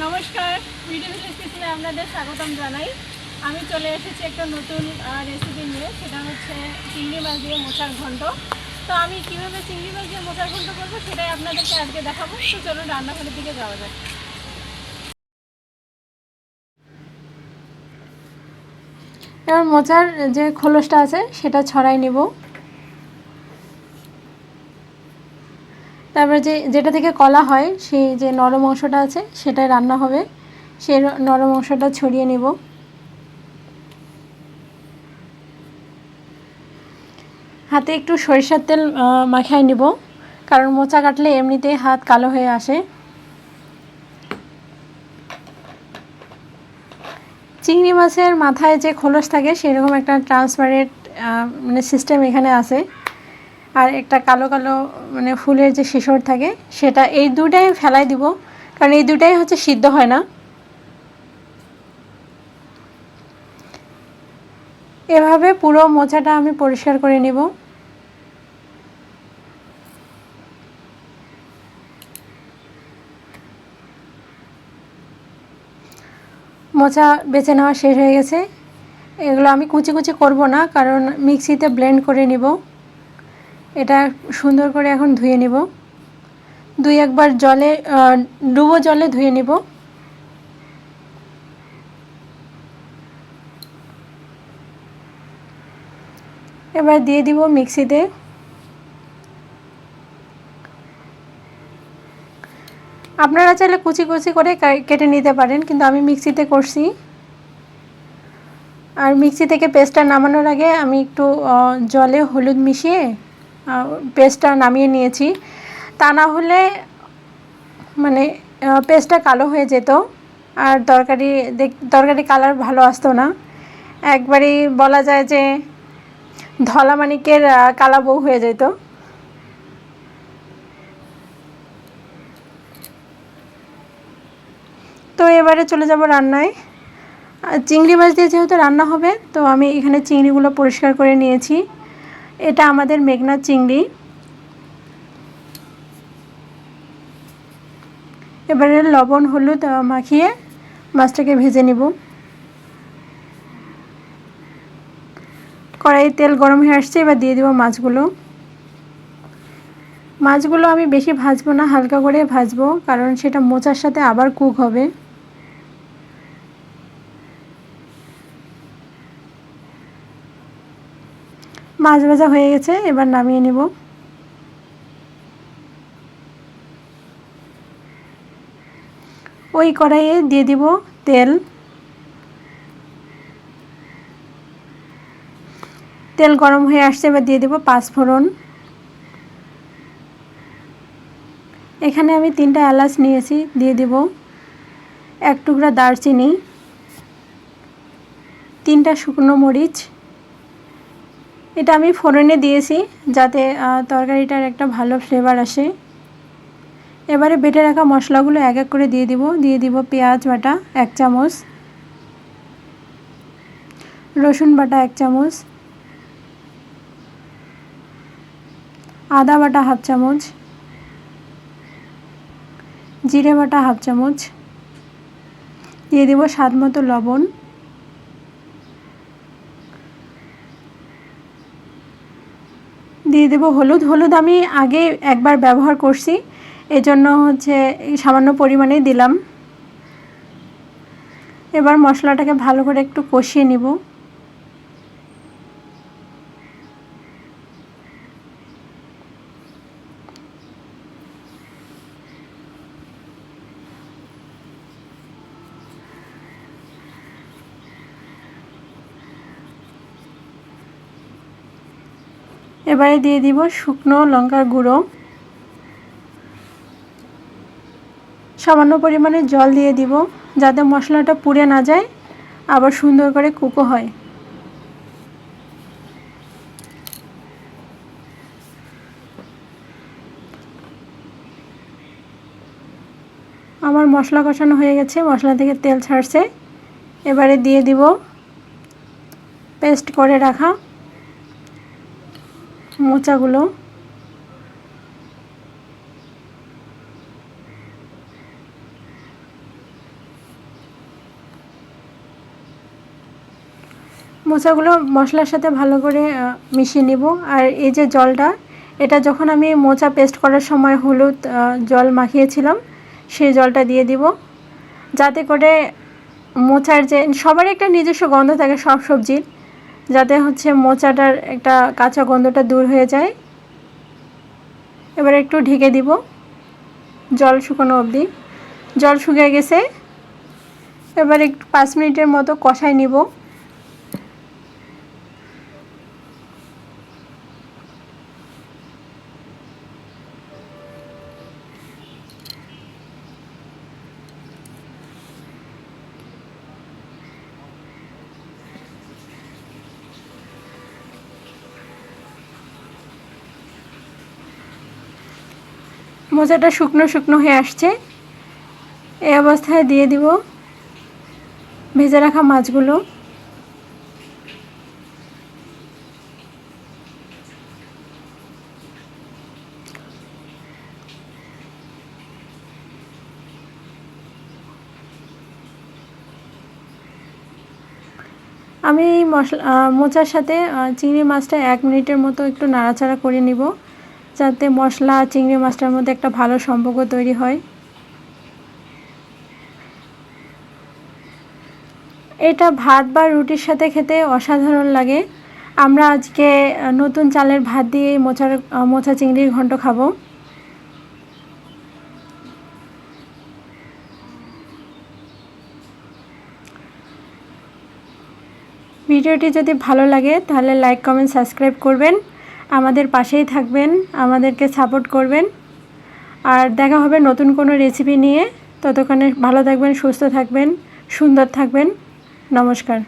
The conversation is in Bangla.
নমস্কার, ভিডিও কিচেনে আপনাদের স্বাগতম জানাই। আমি চলে এসেছি একটা নতুন রেসিপি নিয়ে, সেটা হচ্ছে চিংড়ি মাছ দিয়ে মোচার ঘন্ট। তো আমি কীভাবে চিংড়ি মাছ দিয়ে মোচার ঘন্ট করবো সেটাই আপনাদেরকে আজকে দেখাবো। তো চলুন রান্নাঘরের দিকে যাওয়া যাক। এবার মোচার যে খোলসটা আছে সেটা ছড়াই নেব। তারপরে যেটা থেকে কলা হয় সেই যে নরম অংশটা আছে সেটাই রান্না হবে, সেই নরম অংশটা ছড়িয়ে নেব। হাতে একটু সরিষার তেল মাখিয়ে নেব, কারণ মোচা কাটলে এমনিতেই হাত কালো হয়ে আসে। চিংড়ি মাছের মাথায় যে খোলস থাকে সেরকম একটা ট্রান্সপারেন্ট সিস্টেম এখানে আছে, আর একটা কালো কালো ফুলের যে শিশর থাকে সেটা, এই দুটাই ফেলাই দিব, কারণ এই দুটাই হচ্ছে সিদ্ধ হয় না। এভাবে পুরো মোচাটা আমি পরিষ্কার করে নেব। মোচা বেছে নেওয়া শেষ হয়ে গেছে। এগুলো আমি কুচি কুচি করব না, কারণ মিক্সিতে ব্লেন্ড করে নিব। এটা সুন্দর করে এখন ধুয়ে নিব, দুই একবার জলে ডুবো জলে ধুয়ে নিব। এবার দিয়ে দিব মিক্সিতে। আপনারা চাইলে কুচি কুচি করে কেটে নিতে পারেন, কিন্তু আমি মিক্সিতে করছি। আর মিক্সি থেকে পেস্টটা নামানোর আগে আমি একটু জলে হলুদ মিশিয়ে পেস্টটা নামিয়ে নিয়েছি। তা না হলে পেস্টটা কালো হয়ে যেত, আর তরকারি কালার ভালো আসতো না। একবারই বলা যায় যে ধলা মানিকের কালা বউ হয়ে যেত। তো এবারে চলে যাব রান্নায়। চিংড়ি মাছ দিয়ে যেহেতু রান্না হবে, তো আমি এখানে চিংড়িগুলো পরিষ্কার করে নিয়েছি। এটা আমাদের মেঘনার চিংড়ি। এবারে লবণ হলুদ মাখিয়ে মাছটাকে ভেজে নিব। কড়াইয়ে তেল গরম হয়ে আসছে, এবার দিয়ে দিব মাছগুলো আমি বেশি ভাজবো না, হালকা করে ভাজবো, কারণ সেটা মোচার সাথে আবার কুক হবে। মাছ ভাজা হয়ে গেছে, এবার নামিয়ে নেব। ওই কড়াইয়ে দিয়ে দিব তেল। তেল গরম হয়ে আসছে, এবার দিয়ে দিব পাঁচফোড়ন। এখানে আমি 3টা এলাচ নিয়েছি, দিয়ে দিব। 1 টুকরা দারচিনি, 3টা শুকনো মরিচ। এটা আমি ফোড়নে দিয়েছি যাতে তরকারিটার একটা ভালো ফ্লেভার আসে। এবারে বেটে রাখা মশলাগুলো এক এক করে দিয়ে দিব পেঁয়াজ বাটা 1 চামচ, রসুন বাটা 1 চামচ, আদা বাটা 1/2 চামচ, জিরে বাটা 1/2 চামচ, দিয়ে দিব স্বাদ মতো লবণ। দিয়ে দেব হলুদ আমি আগে একবার ব্যবহার করছি, এজন্য সামান্য পরিমাণেই দিলাম। এবার মশলাটাকে ভালো করে একটু কষিয়ে নিব। এবারে দিয়ে দিব শুকনো লঙ্কার গুঁড়ো, সামান্য পরিমাণে জল দিয়ে দিব যাতে মশলাটা পুড়ে না যায়, আবার সুন্দর করে কুকও হয়। আমার মশলা কষানো হয়ে গেছে, মশলা থেকে তেল ছাড়ছে। এবারে দিয়ে দিব পেস্ট করে রাখা মোচাগুলো। মোচাগুলো মশলার সাথে ভালো করে মিশিয়ে নিব। আর এই যে জলটা, এটা যখন আমি মোচা পেস্ট করার সময় হলুদ জল মাখিয়েছিলাম, সেই জলটা দিয়ে দিব, যাতে করে মোচার যে সবার একটা নিজস্ব গন্ধ থাকে সব সবজির, যাতে হচ্ছে মোচাটার একটা কাঁচা গন্ধটা দূর হয়ে যায়। এবার একটু ঢেকে দিব জল শুকানো অবধি। জল শুকিয়ে গেছে, এবার একটু 5 মিনিটের মতো কষাই নিব। মোচাটা শুকনো শুকনো হয়ে আসছে, এই অবস্থায় দিয়ে দিব ভেজে রাখা মাছগুলো। আমি মোচার সাথে চিংড়ি মাছটা 1 মিনিটের মতো একটু নাড়াচাড়া করে নিব, যাতে মশলা চিংড়ি মাছটার মধ্যে একটা ভালো সম্পর্ক তৈরি হয়। এটা ভাত বা রুটির সাথে খেতে অসাধারণ লাগে। আমরা আজকে নতুন চালের ভাত দিয়ে মোচা চিংড়ির ঘন্ট খাবো। ভিডিওটি যদি ভালো লাগে তাহলে লাইক, কমেন্ট, সাবস্ক্রাইব করবেন, আমাদের পাশেই থাকবেন, আমাদেরকে সাপোর্ট করবেন। আর দেখা হবে নতুন কোনো রেসিপি নিয়ে। ততক্ষণে ভালো থাকবেন, সুস্থ থাকবেন, সুন্দর থাকবেন। নমস্কার।